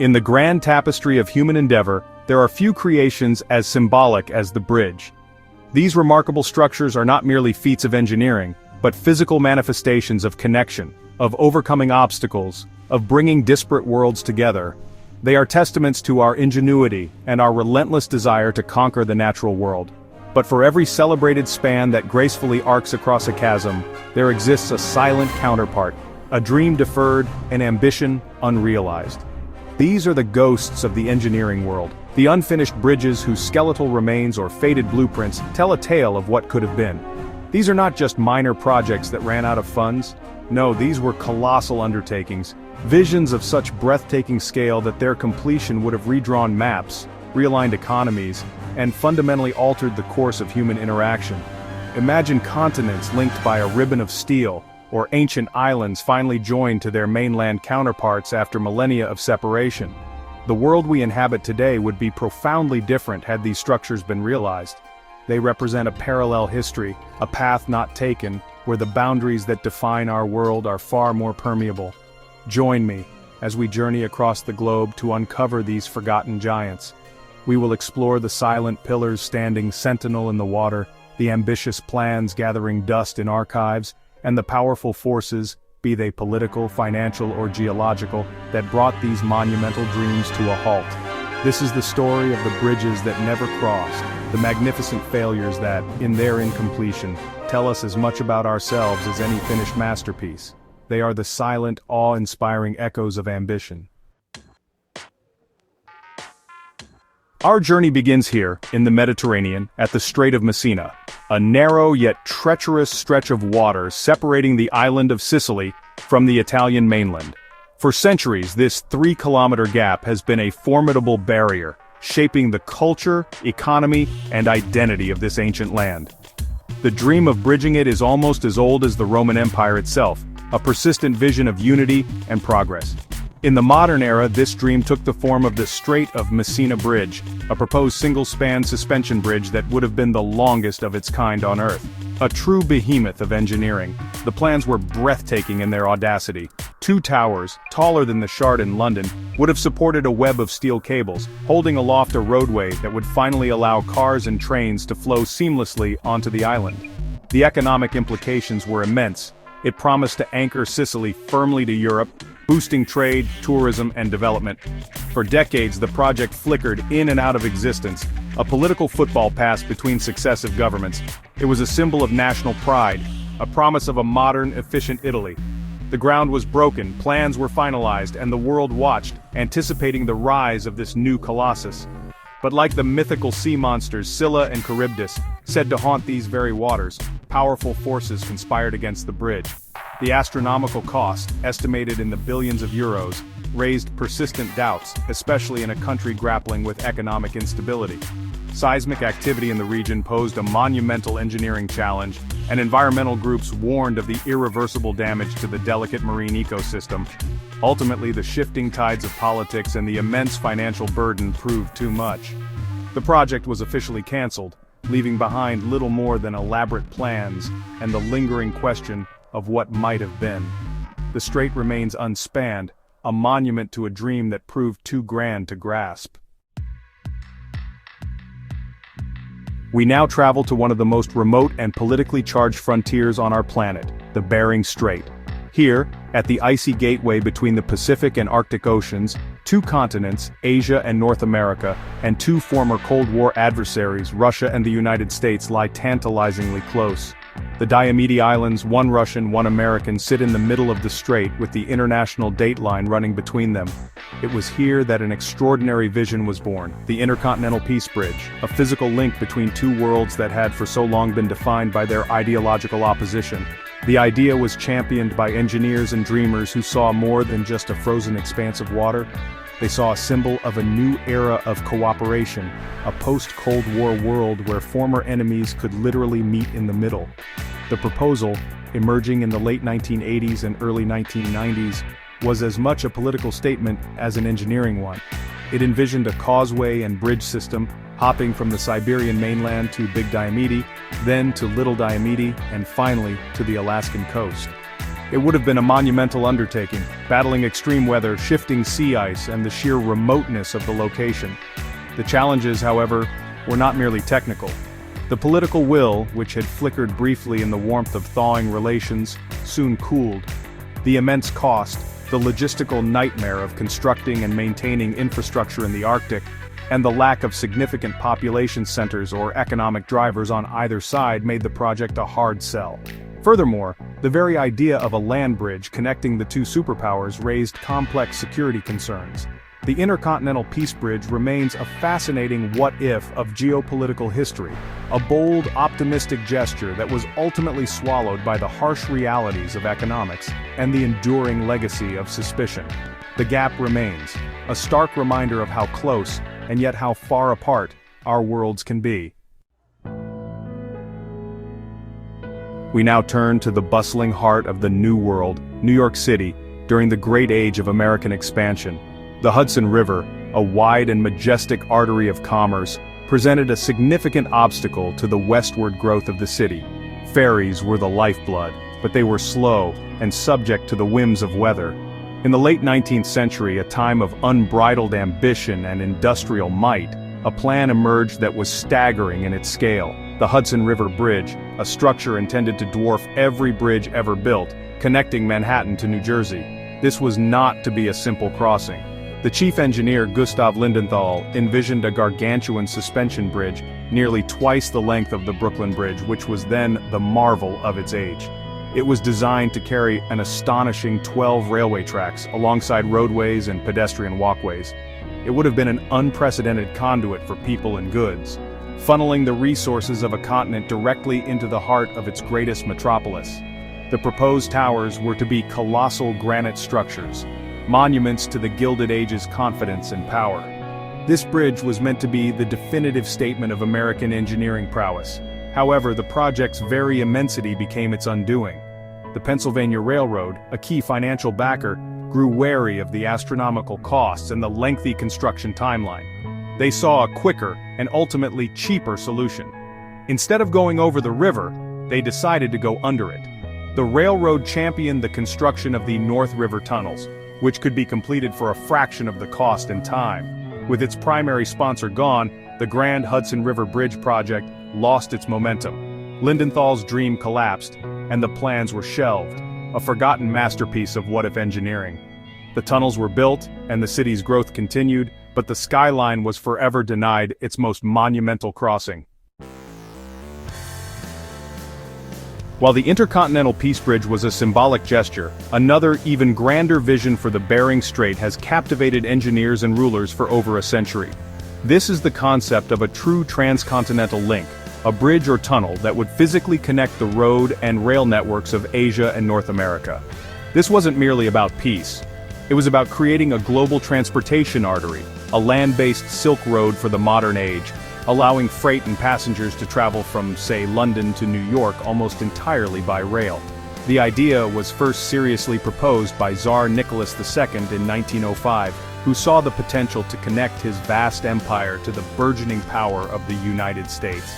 In the grand tapestry of human endeavor, there are few creations as symbolic as the bridge. These remarkable structures are not merely feats of engineering, but physical manifestations of connection, of overcoming obstacles, of bringing disparate worlds together. They are testaments to our ingenuity and our relentless desire to conquer the natural world. But for every celebrated span that gracefully arcs across a chasm, there exists a silent counterpart, a dream deferred, an ambition unrealized. These are the ghosts of the engineering world, the unfinished bridges whose skeletal remains or faded blueprints tell a tale of what could have been. These are not just minor projects that ran out of funds. No, these were colossal undertakings, visions of such breathtaking scale that their completion would have redrawn maps, realigned economies, and fundamentally altered the course of human interaction. Imagine continents linked by a ribbon of steel, or ancient islands finally joined to their mainland counterparts after millennia of separation. The world we inhabit today would be profoundly different had these structures been realized. They represent a parallel history, a path not taken, where the boundaries that define our world are far more permeable. Join me as we journey across the globe to uncover these forgotten giants. We will explore the silent pillars standing sentinel in the water, the ambitious plans gathering dust in archives, and the powerful forces, be they political, financial, or geological, that brought these monumental dreams to a halt. This is the story of the bridges that never crossed, the magnificent failures that, in their incompletion, tell us as much about ourselves as any finished masterpiece. They are the silent, awe-inspiring echoes of ambition. Our journey begins here, in the Mediterranean, at the Strait of Messina, a narrow yet treacherous stretch of water separating the island of Sicily from the Italian mainland. For centuries, this 3-kilometer gap has been a formidable barrier, shaping the culture, economy, and identity of this ancient land. The dream of bridging it is almost as old as the Roman Empire itself, a persistent vision of unity and progress. In the modern era, this dream took the form of the Strait of Messina Bridge, a proposed single-span suspension bridge that would have been the longest of its kind on Earth. A true behemoth of engineering, the plans were breathtaking in their audacity. 2 towers, taller than the Shard in London, would have supported a web of steel cables, holding aloft a roadway that would finally allow cars and trains to flow seamlessly onto the island. The economic implications were immense. It promised to anchor Sicily firmly to Europe, boosting trade, tourism, and development. For decades, the project flickered in and out of existence, a political football pass between successive governments. It was a symbol of national pride, a promise of a modern, efficient Italy. The ground was broken, plans were finalized, and the world watched, anticipating the rise of this new colossus. But like the mythical sea monsters Scylla and Charybdis, said to haunt these very waters, powerful forces conspired against the bridge. The astronomical cost, estimated in the billions of euros, raised persistent doubts, especially in a country grappling with economic instability. Seismic activity in the region posed a monumental engineering challenge, and environmental groups warned of the irreversible damage to the delicate marine ecosystem. Ultimately, the shifting tides of politics and the immense financial burden proved too much. The project was officially cancelled, leaving behind little more than elaborate plans and the lingering question of what might have been. The strait remains unspanned, a monument to a dream that proved too grand to grasp. We now travel to one of the most remote and politically charged frontiers on our planet, the Bering Strait. Here, at the icy gateway between the Pacific and Arctic Oceans, 2 continents, Asia and North America, and 2 former Cold War adversaries, Russia and the United States, lie tantalizingly close. The Diomede Islands, 1 Russian, 1 American, sit in the middle of the strait with the international date line running between them. It was here that an extraordinary vision was born, the Intercontinental Peace Bridge, a physical link between 2 worlds that had for so long been defined by their ideological opposition. The idea was championed by engineers and dreamers who saw more than just a frozen expanse of water. They saw a symbol of a new era of cooperation, a post-Cold War world where former enemies could literally meet in the middle. The proposal, emerging in the late 1980s and early 1990s, was as much a political statement as an engineering one. It envisioned a causeway and bridge system, hopping from the Siberian mainland to Big Diomede, then to Little Diomede, and finally to the Alaskan coast. It would have been a monumental undertaking, battling extreme weather, shifting sea ice, and the sheer remoteness of the location. The challenges, however, were not merely technical. The political will, which had flickered briefly in the warmth of thawing relations, soon cooled. The immense cost, the logistical nightmare of constructing and maintaining infrastructure in the Arctic, and the lack of significant population centers or economic drivers on either side made the project a hard sell. Furthermore, the very idea of a land bridge connecting the two superpowers raised complex security concerns. The Intercontinental Peace Bridge remains a fascinating what-if of geopolitical history, a bold, optimistic gesture that was ultimately swallowed by the harsh realities of economics and the enduring legacy of suspicion. The gap remains, a stark reminder of how close, and yet how far apart, our worlds can be. We now turn to the bustling heart of the New World, New York City, during the great age of American expansion. The Hudson River, a wide and majestic artery of commerce, presented a significant obstacle to the westward growth of the city. Ferries were the lifeblood, but they were slow and subject to the whims of weather. In the late 19th century, a time of unbridled ambition and industrial might, a plan emerged that was staggering in its scale. The Hudson River Bridge, a structure intended to dwarf every bridge ever built, connecting Manhattan to New Jersey. This was not to be a simple crossing. The chief engineer Gustav Lindenthal envisioned a gargantuan suspension bridge, nearly twice the length of the Brooklyn Bridge, which was then the marvel of its age. It was designed to carry an astonishing 12 railway tracks alongside roadways and pedestrian walkways. It would have been an unprecedented conduit for people and goods, funneling the resources of a continent directly into the heart of its greatest metropolis. The proposed towers were to be colossal granite structures, monuments to the Gilded Age's confidence and power. This bridge was meant to be the definitive statement of American engineering prowess. However, the project's very immensity became its undoing. The Pennsylvania Railroad, a key financial backer, grew wary of the astronomical costs and the lengthy construction timeline. They saw a quicker and ultimately cheaper solution. Instead of going over the river, they decided to go under it. The railroad championed the construction of the North River tunnels, which could be completed for a fraction of the cost and time. With its primary sponsor gone, the Grand Hudson River Bridge project lost its momentum. Lindenthal's dream collapsed, and the plans were shelved, a forgotten masterpiece of what-if engineering. The tunnels were built, and the city's growth continued, but the skyline was forever denied its most monumental crossing. While the Intercontinental Peace Bridge was a symbolic gesture, another, even grander vision for the Bering Strait has captivated engineers and rulers for over a century. This is the concept of a true transcontinental link, a bridge or tunnel that would physically connect the road and rail networks of Asia and North America. This wasn't merely about peace. It was about creating a global transportation artery, a land-based Silk Road for the modern age, allowing freight and passengers to travel from, say, London to New York almost entirely by rail. The idea was first seriously proposed by Tsar Nicholas II in 1905, who saw the potential to connect his vast empire to the burgeoning power of the United States.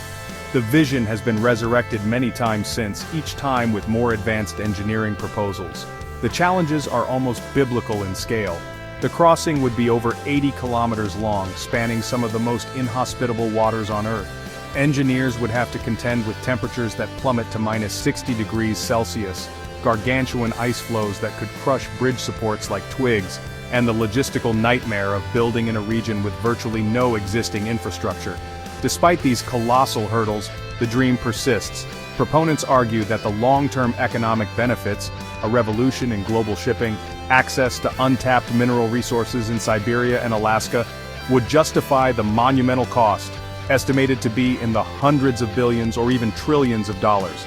The vision has been resurrected many times since, each time with more advanced engineering proposals. The challenges are almost biblical in scale. The crossing would be over 80 kilometers long, spanning some of the most inhospitable waters on Earth. Engineers would have to contend with temperatures that plummet to minus 60 degrees Celsius, gargantuan ice flows that could crush bridge supports like twigs, and the logistical nightmare of building in a region with virtually no existing infrastructure. Despite these colossal hurdles, the dream persists. Proponents argue that the long-term economic benefits, a revolution in global shipping, access to untapped mineral resources in Siberia and Alaska, would justify the monumental cost, estimated to be in the hundreds of billions or even trillions of dollars.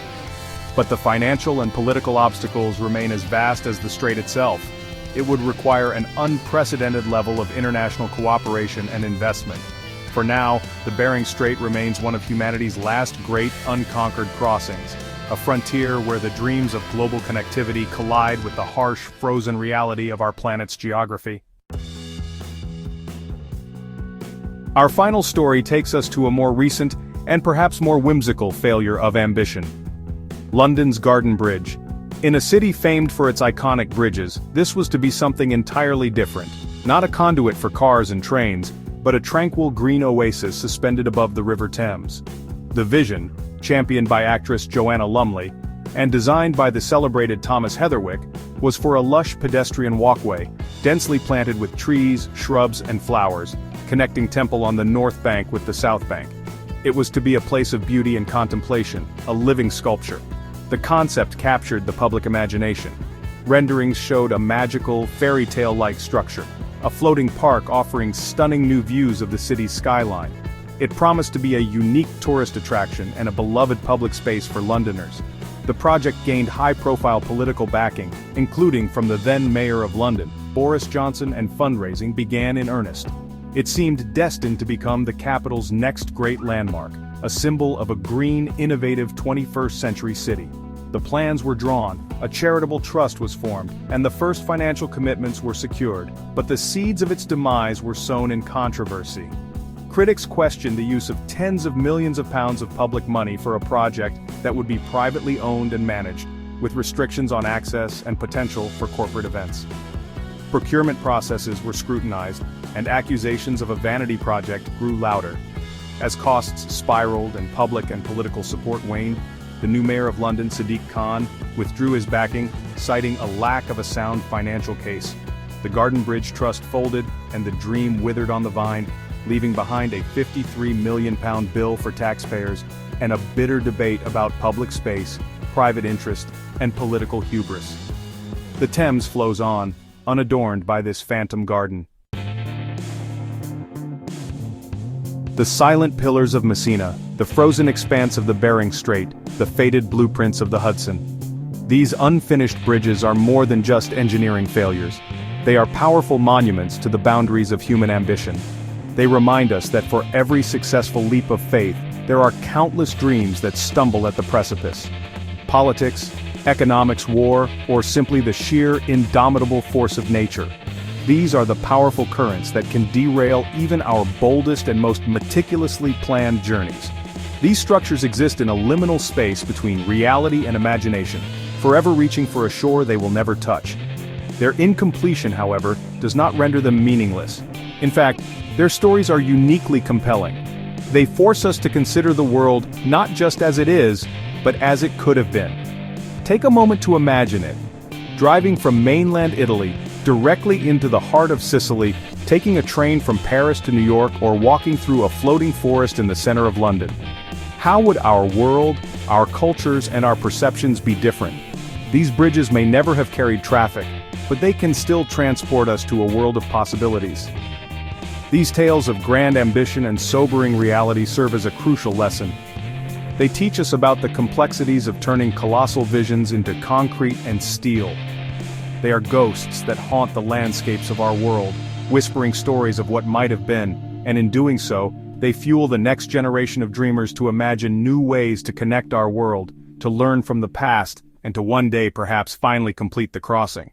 But the financial and political obstacles remain as vast as the strait itself. It would require an unprecedented level of international cooperation and investment. For now, the Bering Strait remains one of humanity's last great unconquered crossings, a frontier where the dreams of global connectivity collide with the harsh, frozen reality of our planet's geography. Our final story takes us to a more recent, and perhaps more whimsical failure of ambition. London's Garden Bridge. In a city famed for its iconic bridges, this was to be something entirely different. Not a conduit for cars and trains, but a tranquil green oasis suspended above the River Thames. The vision, championed by actress Joanna Lumley, and designed by the celebrated Thomas Heatherwick, was for a lush pedestrian walkway, densely planted with trees, shrubs, and flowers, connecting Temple on the north bank with the south bank. It was to be a place of beauty and contemplation, a living sculpture. The concept captured the public imagination. Renderings showed a magical, fairy tale-like structure, a floating park offering stunning new views of the city's skyline. It promised to be a unique tourist attraction and a beloved public space for Londoners. The project gained high-profile political backing, including from the then Mayor of London, Boris Johnson, and fundraising began in earnest. It seemed destined to become the capital's next great landmark, a symbol of a green, innovative 21st-century city. The plans were drawn, a charitable trust was formed, and the first financial commitments were secured, but the seeds of its demise were sown in controversy. Critics questioned the use of tens of millions of pounds of public money for a project that would be privately owned and managed, with restrictions on access and potential for corporate events. Procurement processes were scrutinized, and accusations of a vanity project grew louder. As costs spiraled and public and political support waned, the new mayor of London, Sadiq Khan, withdrew his backing, citing a lack of a sound financial case. The Garden Bridge Trust folded, and the dream withered on the vine, leaving behind a £53 million bill for taxpayers, and a bitter debate about public space, private interest, and political hubris. The Thames flows on, unadorned by this phantom garden. The silent pillars of Messina, the frozen expanse of the Bering Strait, the faded blueprints of the Hudson. These unfinished bridges are more than just engineering failures. They are powerful monuments to the boundaries of human ambition. They remind us that for every successful leap of faith, there are countless dreams that stumble at the precipice. Politics, economics, war, or simply the sheer, indomitable force of nature. These are the powerful currents that can derail even our boldest and most meticulously planned journeys. These structures exist in a liminal space between reality and imagination, forever reaching for a shore they will never touch. Their incompletion, however, does not render them meaningless. In fact, their stories are uniquely compelling. They force us to consider the world not just as it is, but as it could have been. Take a moment to imagine it. Driving from mainland Italy directly into the heart of Sicily, taking a train from Paris to New York, or walking through a floating forest in the center of London. How would our world, our cultures, and our perceptions be different? These bridges may never have carried traffic, but they can still transport us to a world of possibilities. These tales of grand ambition and sobering reality serve as a crucial lesson. They teach us about the complexities of turning colossal visions into concrete and steel. They are ghosts that haunt the landscapes of our world, whispering stories of what might have been, and in doing so, they fuel the next generation of dreamers to imagine new ways to connect our world, to learn from the past, and to one day perhaps finally complete the crossing.